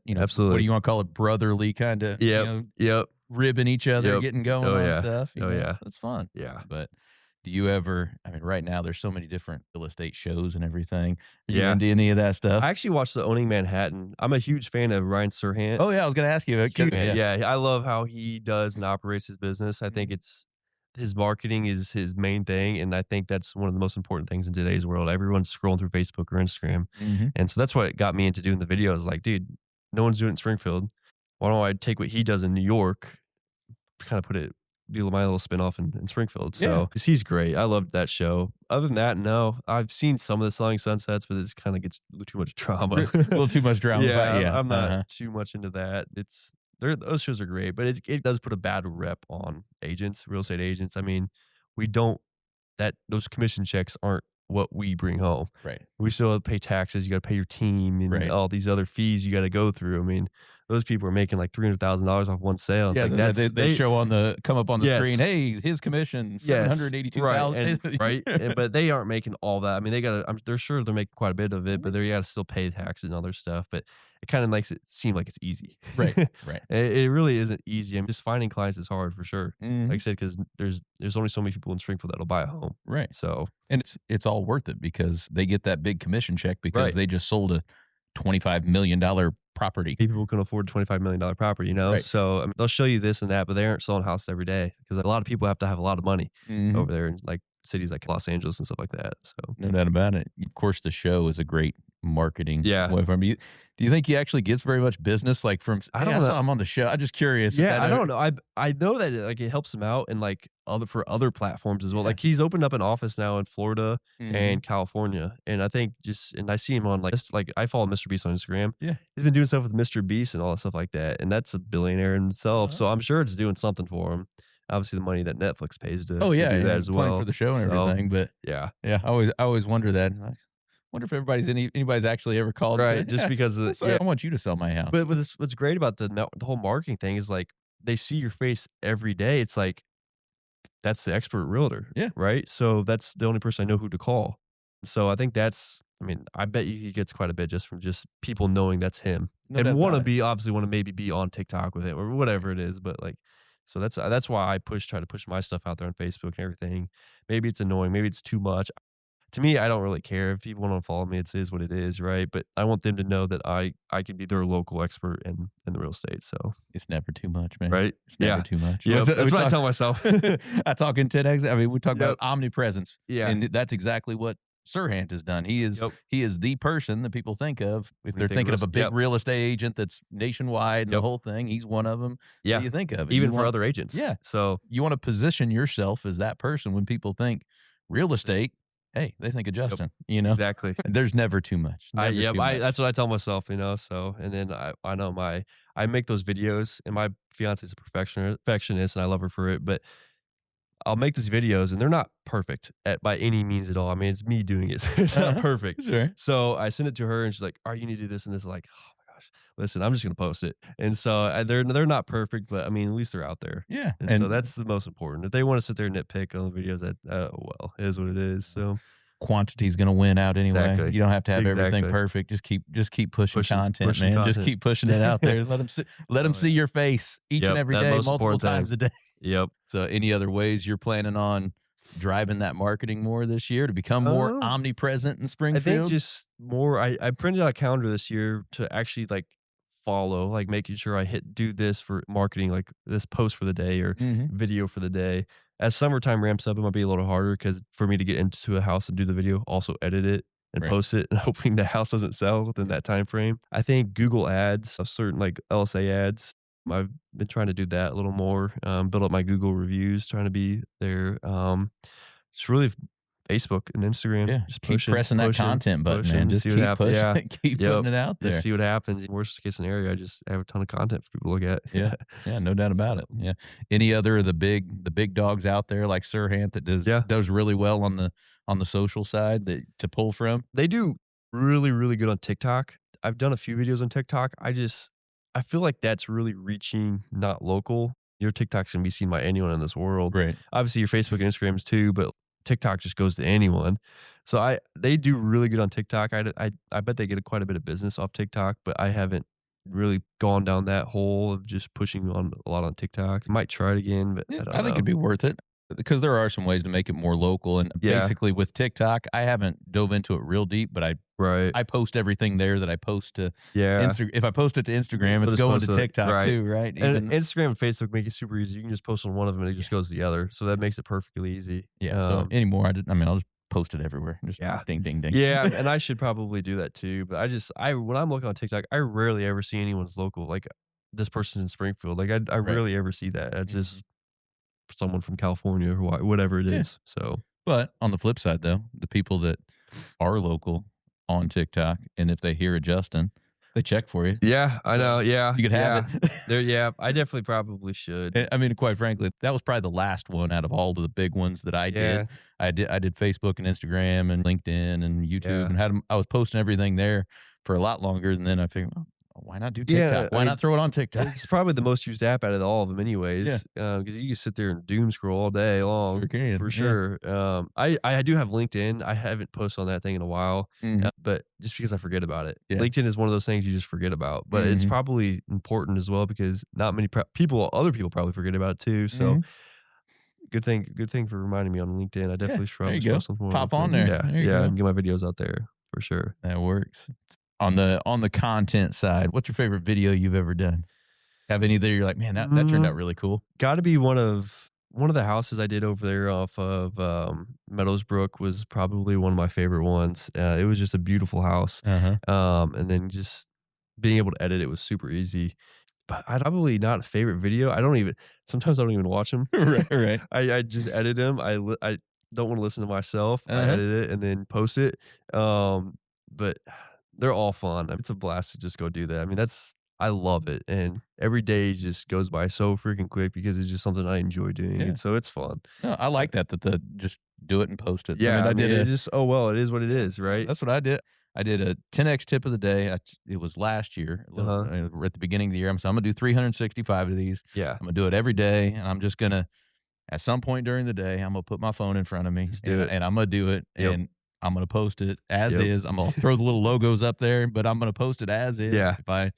absolutely. What do you want to call it? Brotherly kind of ribbing each other, getting going on stuff. That's fun. Yeah. But do you ever? I mean, right now there's so many different real estate shows and everything. Are you into any of that stuff? I actually watched the Owning Manhattan. I'm a huge fan of Ryan Serhant. Oh yeah, I was going to ask you. I love how he does and operates his business. I think his marketing is his main thing, and I think that's one of the most important things in today's world. Everyone's scrolling through Facebook or Instagram, and so that's what got me into doing the videos. Like, dude, no one's doing it in Springfield. Why don't I take what he does in New York, kind of do my little spinoff in Springfield? So he's great. I loved that show. Other than that, no, I've seen some of the Selling Sunsets, but it kind of gets too much drama. A little too much drama. I'm not too much into that. Those shows are great, but it does put a bad rep on agents, real estate agents. I mean, those commission checks aren't what we bring home. Right. We still have to pay taxes. You got to pay your team and all these other fees you got to go through. I mean, those people are making like $300,000 off one sale. It's like they show come up on the screen. Hey, his commission $782,000. Right. But they aren't making all that. I mean, they're sure they're making quite a bit of it, but they got to still pay taxes and other stuff. But it kind of makes it seem like it's easy. Right. It really isn't easy. I mean, just finding clients is hard for sure. Like I said, because there's only so many people in Springfield that'll buy a home. Right. So, and it's all worth it because they get that big commission check because they just sold a $25 million property. People can afford a $25 million property, you know? Right. So I mean, they'll show you this and that, but they aren't selling houses every day because a lot of people have to have a lot of money over there in like cities like Los Angeles and stuff like that. So no doubt about it. Of course, the show is a great marketing way from you. Do you think he actually gets very much business like from I saw him on the show. I'm just curious. I don't know. I know that it helps him out and like for other platforms as well. Like he's opened up an office now in Florida and California. And I think I see him on like I follow Mr. Beast on Instagram. Yeah. He's been doing stuff with Mr. Beast and all that stuff like that. And that's a billionaire in himself. So I'm sure it's doing something for him. Obviously the money that Netflix pays to do that as well for the show and everything. But yeah. I always wonder that. I wonder if anybody's actually ever called right just because of I want you to sell my house. But what's great about the whole marketing thing is like they see your face every day. It's like that's the expert realtor. Yeah. Right. So that's the only person I know who to call. So I think I bet you he gets quite a bit just from people knowing that's him and want to maybe be on TikTok with him or whatever it is. But like, so that's why I try to push my stuff out there on Facebook and everything. Maybe it's annoying. Maybe it's too much. To me, I don't really care if people want to follow me. It is what it is, right? But I want them to know that I can be their local expert in the real estate. So it's never too much, man. Right? It's never too much. Yeah, that's what I tell myself. I talk in 10X. I mean, we talk about omnipresence. Yeah, and that's exactly what Serhant has done. He is the person that people think of if they're thinking of a big real estate agent that's nationwide and the whole thing. He's one of them. Yeah, that you think of even for other agents. Yeah, so you want to position yourself as that person when people think real estate. Hey, they think of Justin, you know? Exactly. There's never too much. That's what I tell myself, you know? So, and then I know I make those videos and my fiance is a perfectionist and I love her for it, but I'll make these videos and they're not perfect by any means at all. I mean, it's me doing it. It's not perfect. Sure. So I send it to her and she's like, you need to do this and this. Like, oh my gosh, listen, I'm just going to post it. And so they're not perfect, but I mean, at least they're out there. Yeah. And so that's the most important. If they want to sit there and nitpick on the videos, it is what it is. So quantity's going to win out anyway. Exactly. You don't have to have everything perfect. Just keep pushing content, man. Just keep pushing it out there. Let them see your face each and every day, multiple times a day. Yep. So any other ways you're planning on driving that marketing more this year to become more omnipresent in I Springfield? think just more. I printed out a calendar this year to actually like follow, like making sure I do this for marketing, like this post for the day or video for the day. As summertime ramps up, it might be a little harder because for me to get into a house and do the video, also edit it and Right. post it, and hoping the house doesn't sell within that time frame. I think Google ads, a certain like LSA ads. I've been trying to do that a little more, build up my Google reviews, trying to be there. Just really Facebook and Instagram. Yeah, Just keep pressing that content button, man. Just see what keep happens. pushing Yeah. it, keep putting it out there. Just see what happens. Worst case scenario, I just have a ton of content for people to look at. Yeah, yeah, no doubt about it. Yeah. Any other of the big dogs out there like Sirhant that does really well on the social side to pull from? They do really, really good on TikTok. I've done a few videos on TikTok. I feel like that's really reaching, not local. Your TikToks can be seen by anyone in this world. Right. Obviously your Facebook and Instagrams too, but TikTok just goes to anyone. So they do really good on TikTok. I bet they get quite a bit of business off TikTok, but I haven't really gone down that hole of just pushing on a lot on TikTok. I might try it again, but Yeah, I don't I think know. it'd be worth it because there are some ways to make it more local. And basically with TikTok, I haven't dove into it real deep, but I post everything there that I post to Instagram. If I post it to Instagram, it's going to TikTok too, right? And Instagram and Facebook make it super easy. You can just post on one of them and it just goes to the other. So that makes it perfectly easy. Yeah. So anymore, I'll just post it everywhere. Just ding, ding, ding. Yeah. And I should probably do that too. But when I'm looking on TikTok, I rarely ever see anyone's local. Like this person's in Springfield. Like I rarely ever see that. It's just someone from California or whatever it is. So, but on the flip side though, the people that are local on TikTok, and if they hear a Justin, they check for you. Yeah, I know. Yeah, you could have it. I definitely probably should. I mean, quite frankly, that was probably the last one out of all of the big ones that I did. I did Facebook and Instagram and LinkedIn and YouTube, and I was posting everything there for a lot longer. And then I figured, well, why not do TikTok? Why not throw it on TikTok? It's probably the most used app out of all of them anyways. Because you can sit there and doom scroll all day long. For sure. I do have LinkedIn. I haven't posted on that thing in a while, but just because I forget about it. LinkedIn is one of those things you just forget about, but it's probably important as well because not many other people probably forget about it too. So good thing for reminding me on LinkedIn. I definitely should probably post something more. Pop on there. And get my videos out there for sure. That works. On the content side, what's your favorite video you've ever done? Have any that you're like, man, that turned out really cool? Got to be one of the houses I did over there off of Meadowsbrook was probably one of my favorite ones. It was just a beautiful house. And then just being able to edit it was super easy. But I probably not a favorite video. Sometimes I don't even watch them. Right. I just edit them. I don't want to listen to myself. I edit it and then post it. But they're all fun. It's a blast to just go do that. I mean, I love it. And every day just goes by so freaking quick because it's just something I enjoy doing. And so it's fun. No, I like that just do it and post it. Yeah. I did it. It is what it is, right? That's what I did. I did a 10X tip of the day. It was last year at the beginning of the year. So I'm going to do 365 of these. Yeah. I'm going to do it every day. And I'm just going to, at some point during the day, I'm going to put my phone in front of me. And I'm going to do it. And I'm going to post it as is. I'm going to throw the little logos up there, but I'm going to post it as is. Yeah. If I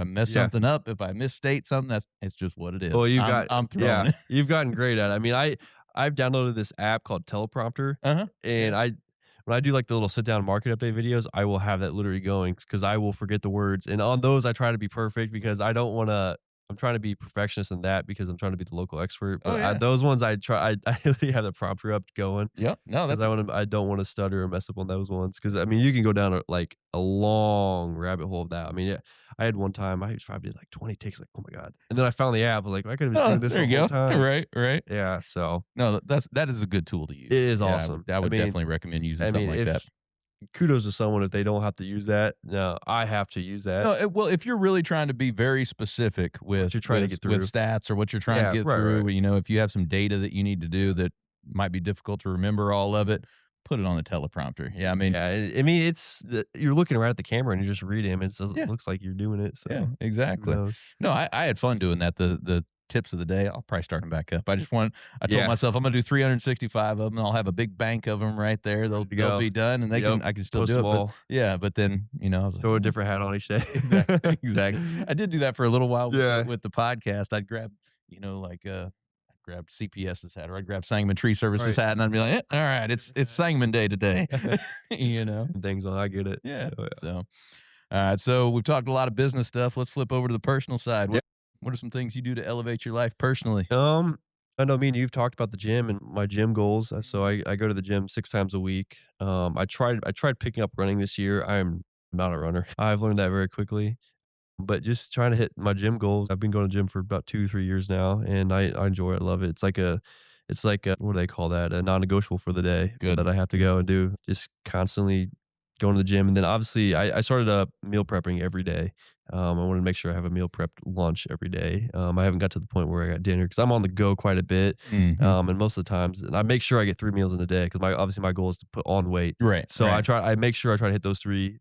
mess something up, if I misstate something, it's just what it is. Well, I'm throwing it. You've gotten great at it. I mean, I've downloaded this app called Teleprompter, and when I do like the little sit down market update videos, I will have that literally going because I will forget the words. And on those, I try to be perfect because I don't want to. I'm trying to be perfectionist in that because I'm trying to be the local expert. But those ones I literally have the prompter up going. Yeah, no, that's I don't want to stutter or mess up on those ones because I mean you can go down a long rabbit hole of that. I mean, I had one time I probably did like 20 takes, like oh my god, and then I found the app. I was like I could have been doing this the whole time. Right. Yeah. So no, that is a good tool to use. It is awesome. I would definitely recommend using something like that. Kudos to someone if they don't have to use that. No, I have to use that. No, well, if you're really trying to be very specific with what you're trying to get through with stats or what you're trying to get through, you know, if you have some data that you need to do that might be difficult to remember all of it, put it on the teleprompter. Yeah, I mean, you're looking right at the camera and you're just reading them. It looks like you're doing it. So yeah, exactly. No, I had fun doing that. The tips of the day, I'll probably start them back up. I told myself I'm gonna do 365 of them. I'll have a big bank of them right there. They'll be done, and I can still do it. But then I was like, throw a different hat on each day. Exactly. I did do that for a little while with the podcast. I'd grab grab CPS's hat, or I'd grab Sangamon Tree Services Right. hat, and I'd be like, all right, it's Sangamon Day today. You know? Things on, I get it. Yeah. Oh, yeah. So, all right. So we've talked a lot of business stuff. Let's flip over to the personal side. What are some things you do to elevate your life personally? I know me and you've talked about the gym and my gym goals. So I go to the gym 6 times a week. I tried picking up running this year. I'm not a runner. I've learned that very quickly. But just trying to hit my gym goals. I've been going to gym for about 2, 3 years now, and I enjoy it. I love it. It's like a what do they call that? A non-negotiable for the day Good. that I have to go and do. Just constantly going to the gym, and then obviously I started meal prepping every day. I wanted to make sure I have a meal prepped lunch every day. I haven't got to the point where I got dinner because I'm on the go quite a bit. Mhm. And most of the times, and I make sure I get 3 meals in a day because obviously my goal is to put on weight. Right. So right. I make sure I try to hit those three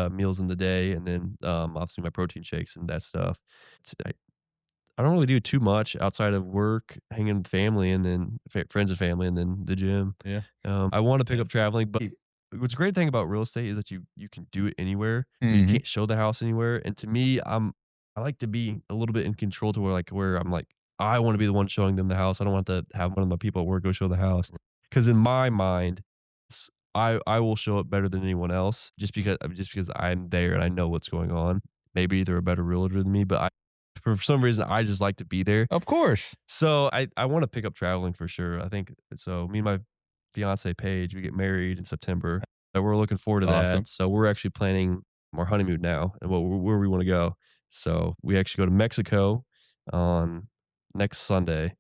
meals in the day, and then obviously my protein shakes and that stuff. I don't really do too much outside of work, hanging with family, and then friends and family, and then the gym. Yeah. I want to pick up traveling, but what's a great thing about real estate is that you can do it anywhere. But you Mhm. can't show the house anywhere. And to me, I like to be a little bit in control to where I'm like, I want to be the one showing them the house. I don't want to have one of my people at work go show the house. Because in my mind, I will show it better than anyone else just because I'm there and I know what's going on. Maybe they're a better realtor than me, but for some reason I just like to be there. Of course. So I want to pick up traveling for sure. I think so. Me and my fiance Paige, we get married in September. And we're looking forward to Awesome. that. So we're actually planning our honeymoon now and where we want to go. So we actually go to Mexico on next Sunday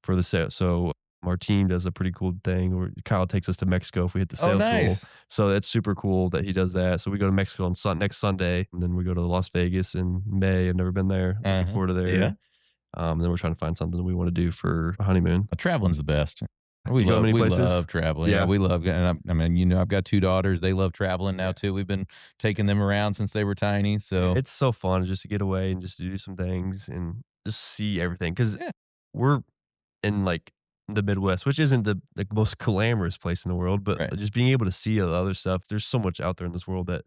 for the sale. So our team does a pretty cool thing where Kyle takes us to Mexico if we hit the Oh, sales goal. nice. So that's super cool that he does that. So we go to Mexico on next Sunday, and then we go to Las Vegas in May. I've never been there. Looking Uh-huh. forward to there. Yeah. And then we're trying to find something that we want to do for a honeymoon. Traveling's the best. We You go love, many we places? love traveling. Yeah, Yeah. we love. And I mean, I've got 2 daughters. They love traveling now too. We've been taking them around since they were tiny. So It's so fun just to get away and just to do some things and just see everything. Because Yeah. we're in like the Midwest, which isn't the most glamorous place in the world, but Right. just being able to see the other stuff. There's so much out there in this world that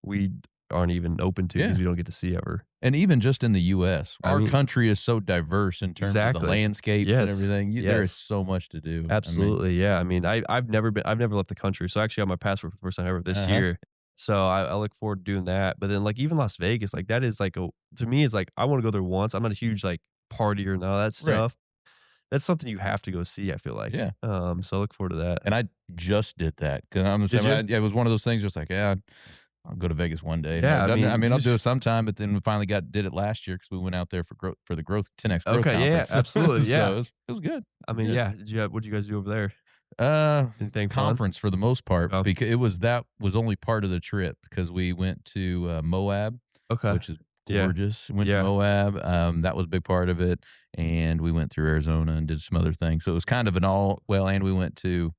we aren't even open to because Yeah. we don't get to see ever. And even just in the U.S., I our mean- country is so diverse in terms of Exactly. the landscapes Yes. and everything. There is Yes. so much to do. I mean, Absolutely, yeah. I mean, I've never left the country, so I actually got my passport for the first time ever this Uh-huh. year. So I look forward to doing that. But then, like even Las Vegas, like that is like to me is like I want to go there once. I'm not a huge like partier and all that stuff. That's something you have to go see. I feel like, Yeah. So I look forward to that. and I just did that because I'm the Did same. you? It was one of those things. Just like, yeah, I'll go to Vegas one day. Yeah, No, I mean, I'll do just- it sometime. But then we finally did it last year because we went out there for the growth 10x growth Okay, yeah, conference. absolutely, yeah. So it was good. I mean, Yeah. yeah. What'd you guys do over there? Anything fun? Conference for the most part Oh. because that was only part of the trip because we went to Moab, Okay, which is Yeah. gorgeous. Went Yeah. to Moab. That was a big part of it. And we went through Arizona and did some other things. So it was kind of and we went through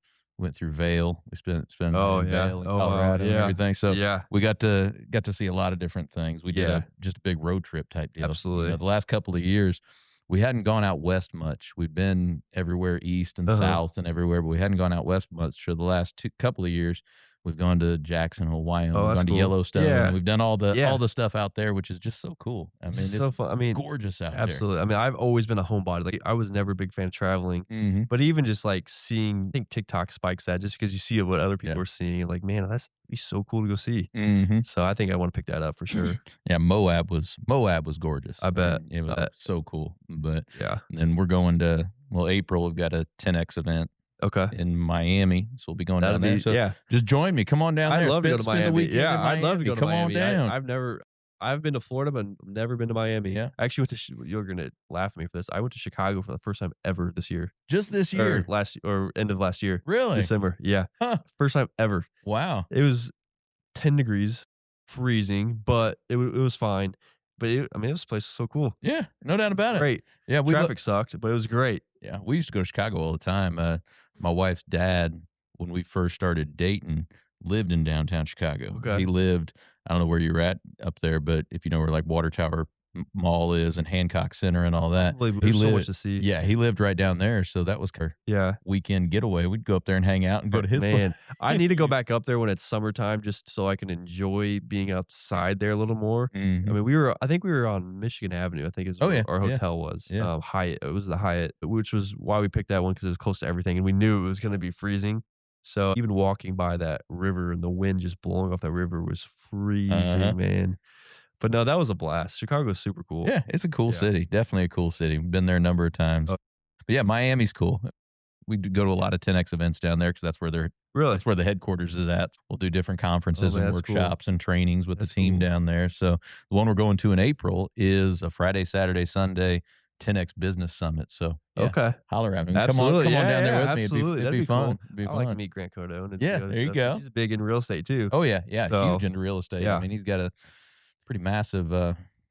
Vail. We spent Oh, in yeah. Vail in Oh, wow. Colorado and Yeah. everything. So yeah, we got to see a lot of different things. We did Yeah. just a big road trip type deal. Absolutely. The last couple of years, we hadn't gone out west much. We've been everywhere east and Uh-huh. south and everywhere, but we hadn't gone out west much for the last couple of years. We've gone to Jacksonville, Wyoming. Oh, We've that's gone to cool. Yellowstone. Yeah. And we've done all the Yeah. stuff out there, which is just so cool. I mean, it's it's so fun. I mean, gorgeous out absolutely. I mean, I've always been a homebody. Like I was never a big fan of traveling. there. Mm-hmm. But even just like seeing, I think TikTok spikes that just because you see what other people Yeah. are seeing. Like, man, that's be so cool to go see. Mm-hmm. So I think I want to pick that up for sure. Yeah, Moab was gorgeous. I bet. It was so cool. But Yeah. then we're going to April. We've got a 10x event Okay. in Miami, so we'll be going That'll down there. be So yeah. just join me. Come on down there. I'd love to go to Spend Miami. the weekend Yeah, in I'd love to Miami. go to Come Miami. on down. I've been to Florida, but never been to Miami. Yeah. I actually went to. You're gonna laugh at me for this. I went to Chicago for the first time ever this year. Just this year. Or end of last year. Really? December. Yeah. Huh. First time ever. Wow. It was 10 degrees, freezing, but it was fine. But this place was so cool. Yeah, no doubt about it. Great. Yeah, Traffic sucked, but it was great. Yeah, we used to go to Chicago all the time. My wife's dad, when we first started dating, lived in downtown Chicago. Okay. He lived, I don't know where you're at up there, but if you know where like Water Tower mall is and Hancock Center and all that. Unbelievable. There's so much to see. Yeah, he lived right down there, so that was our Yeah. weekend getaway. We'd go up there and hang out and go to his place. Man, I need to go back up there when it's summertime just so I can enjoy being outside there a little more. I Mhm. mean, I think we were on Michigan Avenue, I think is Oh, where yeah, our yeah. hotel was. Yeah. Hyatt. It was the Hyatt, which was why we picked that one because it was close to everything and we knew it was going to be freezing. So even walking by that river and the wind just blowing off that river was freezing, Uh-huh. man. But no, that was a blast. Chicago's super cool. Yeah, it's a cool Yeah. city. Definitely a cool city. Been there a number of times. Oh. But yeah, Miami's cool. We do go to a lot of 10X events down there because Really? that's where the headquarters is at. We'll do different conferences man, and that's cool. workshops and trainings with That's the team cool. down there. So the one we're going to in April is a Friday, Saturday, Sunday 10X Business Summit. So yeah, Okay. holler at me. Absolutely. Come on yeah, down there yeah, with me. absolutely. It'd That'd be be fun. cool. It'd be I like to fun. meet Grant Cardone and Yeah, see other there you stuff. go. He's big in real estate too. Oh yeah, yeah, So, huge into real estate. yeah. I mean, he's got a pretty massive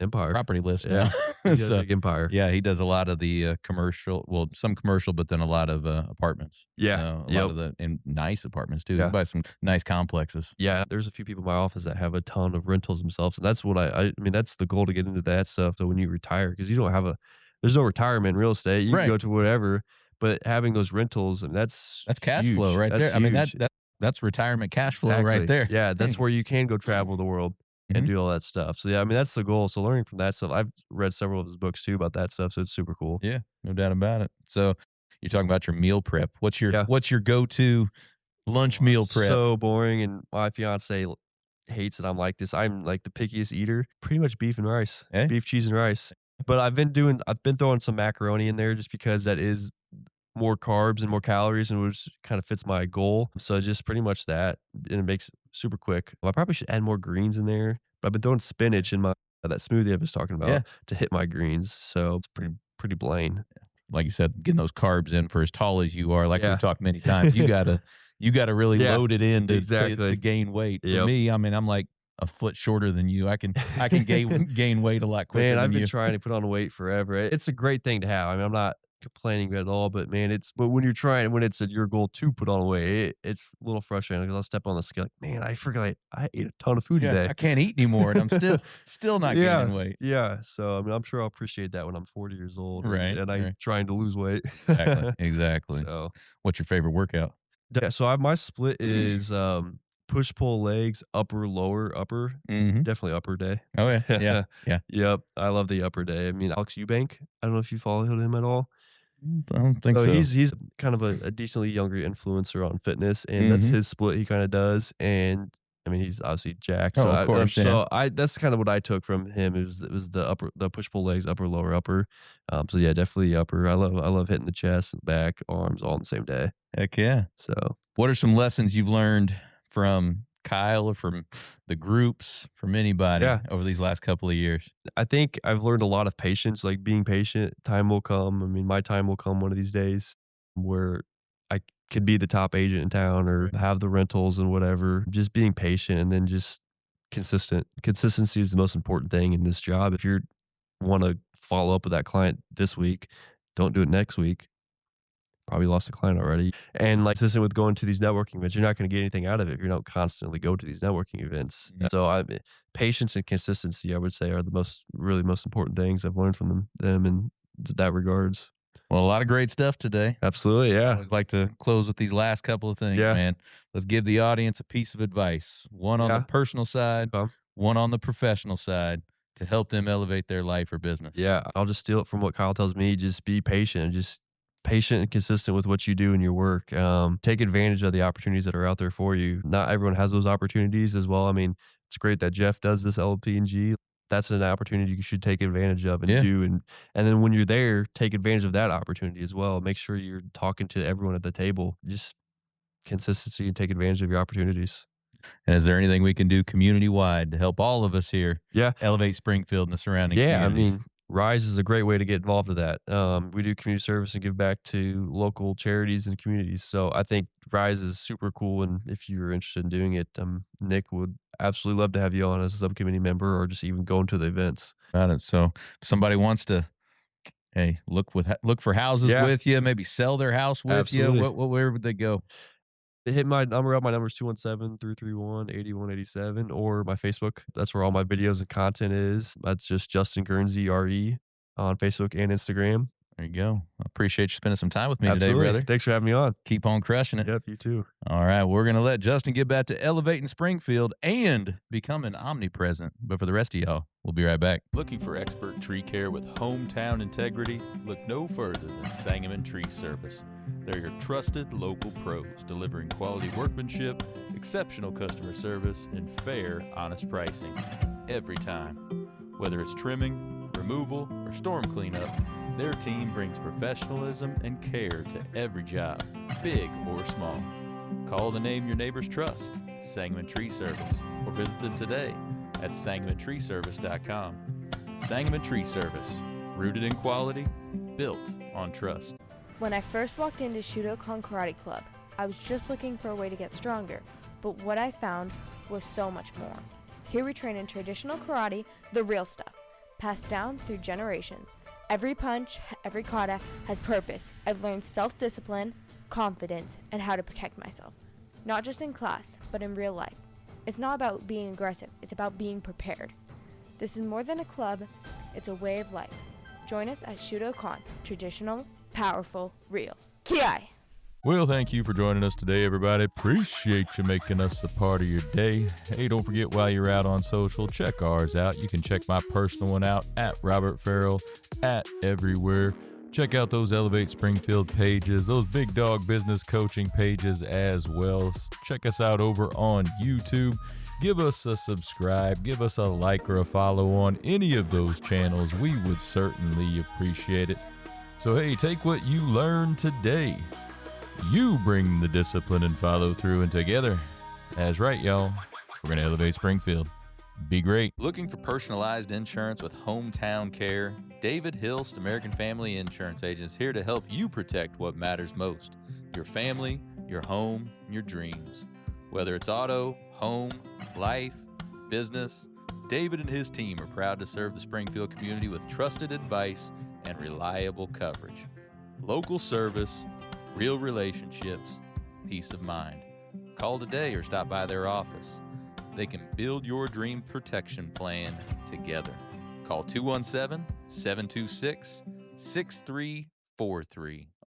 Empire. property list Yeah. now. He's got a So big empire. yeah, he does a lot of the commercial, well, some commercial, but then a lot of apartments. Yeah. A lot of the and nice apartments too. You Yeah. can buy some nice complexes. Yeah, there's a few people in my office that have a ton of rentals themselves, and that's what I mean, that's the goal to get into that stuff. So when you retire, because you don't have there's no retirement in real estate. You Right. can go to whatever, but having those rentals, and that's cash huge. flow right That's there. I mean huge. that's retirement cash flow right Exactly. there. Yeah, that's where you can go travel the world and Mhm. do all that stuff. So yeah, I mean that's the goal. So learning from that stuff, I've read several of his books too about that stuff. So it's super cool. Yeah, no doubt about it. So you're talking about your meal prep. What's your Yeah. go-to lunch meal prep? So boring, and my fiance hates that I'm like this. I'm like the pickiest eater. Pretty much beef and rice, Eh? beef, cheese, and rice. But I've been throwing some macaroni in there just because that is more carbs and more calories, and which kind of fits my goal. So just pretty much that, and it makes it super quick. I probably should add more greens in there, but I've been throwing spinach in my that smoothie I was talking about Yeah. to hit my greens. So it's pretty plain. Like you said, getting those carbs in for as tall as you are, like Yeah. we've talked many times, you gotta really Yeah, load it in to exactly. gain weight. For Yep. me, I mean, I'm like a foot shorter than you. I can gain weight a lot quicker Man, than I've been you. trying to put on weight forever. It's a great thing to have. I mean, I'm not complaining at all, but man, but when you're trying, when it's your goal to put on weight, it's a little frustrating because I'll step on the scale like, man, I forgot I ate a ton of food Yeah, today. I can't eat anymore, and I'm still not gaining weight. Yeah. So I mean, I'm sure I'll appreciate that when I'm 40 years old, Right, and I'm right. trying to lose weight. Exactly. So What's your favorite workout? yeah, so my split is push pull legs, upper lower upper, Mm-hmm. definitely upper day. Oh yeah, yeah, yeah. Yep, I love the upper day. I mean, Alex Eubank. I don't know if you followed him at all. I don't think so. He's kind of a decently younger influencer on fitness, and that's Mhm. his split he kind of does. And I mean, he's obviously jacked. Oh, So of course, so that's kind of what I took from him. It was the push pull legs, upper lower upper. So yeah, definitely upper. I love hitting the chest, back, arms all on the same day. Heck yeah. So What are some lessons you've learned from Kyle or from the groups, from anybody Yeah. over these last couple of years? I think I've learned a lot of patience, like being patient. Time will come. I mean, my time will come one of these days where I could be the top agent in town or have the rentals and whatever. Just being patient and then just consistent. Consistency is the most important thing in this job. If you want to follow up with that client this week, don't do it next week. Probably lost a client already. And like consistent with going to these networking events, you're not going to get anything out of it if you don't constantly go to these networking events. Yeah. So patience and consistency, I would say, are the really most important things I've learned from them in that regards. Well, a lot of great stuff today. Absolutely, I yeah. always like to close with these last couple of things, Yeah. man. Let's give the audience a piece of advice. One on Yeah. the personal side, Okay. one on the professional side to help them elevate their life or business. Yeah, I'll just steal it from what Kyle tells me. Just be patient and just patient and consistent with what you do in your work. Take advantage of the opportunities that are out there for you. Not everyone has those opportunities as well. I mean, it's great that Jeff does this LP&G. That's an opportunity you should take advantage of and Yeah. do. And then when you're there, take advantage of that opportunity as well. Make sure you're talking to everyone at the table. Just consistency and take advantage of your opportunities. And is there anything we can do community-wide to help all of us here Yeah. elevate Springfield and the surrounding Yeah, I communities? mean, Rise is a great way to get involved with that. We do community service and give back to local charities and communities. So I think Rise is super cool. And if you're interested in doing it, Nick would absolutely love to have you on as a subcommittee member or just even going to the events. Got it. So if somebody wants to, hey, look for houses Yeah. with you, maybe sell their house with Absolutely. you, where would they go? Hit my number up. My number is 217-331-8187, or my Facebook. That's where all my videos and content is. That's just Justin Guernsey, RE, on Facebook and Instagram. There you go. I appreciate you spending some time with me today, Absolutely. brother. Thanks for having me on. Keep on crushing it. Yep, you too. All right, we're going to let Justin get back to elevating Springfield and becoming omnipresent. But for the rest of y'all, we'll be right back. Looking for expert tree care with hometown integrity? Look no further than Sangamon Tree Service. They're your trusted local pros, delivering quality workmanship, exceptional customer service, and fair, honest pricing every time. Whether it's trimming, removal, or storm cleanup, their team brings professionalism and care to every job, big or small. Call the name your neighbors trust, Sangamon Tree Service, or visit them today at sangamontreeservice.com. Sangamon Tree Service, rooted in quality, built on trust. When I first walked into Shudokan Karate Club, I was just looking for a way to get stronger, but what I found was so much more. Here we train in traditional karate, the real stuff, passed down through generations. Every punch, every kata has purpose. I've learned self-discipline, confidence, and how to protect myself. Not just in class, but in real life. It's not about being aggressive, it's about being prepared. This is more than a club, it's a way of life. Join us at Shudokan, traditional, powerful, real. Ki-ai! Well, thank you for joining us today, everybody. Appreciate you making us a part of your day. Hey, don't forget, while you're out on social, check ours out. You can check my personal one out at Robert Farrell, at everywhere. Check out those Elevate Springfield pages, those Big Dog Business Coaching pages as well. Check us out over on YouTube. Give us a subscribe, give us a like or a follow on any of those channels. We would certainly appreciate it. So, hey, take what you learned today. You bring the discipline and follow through, and together, that's right, y'all, we're going to elevate Springfield. Be great. Looking for personalized insurance with hometown care? David Hilst, American Family Insurance Agent, is here to help you protect what matters most: your family, your home, and your dreams. Whether it's auto, home, life, business, David and his team are proud to serve the Springfield community with trusted advice and reliable coverage. Local service, real relationships, peace of mind. Call today or stop by their office. They can build your dream protection plan together. Call 217-726-6343.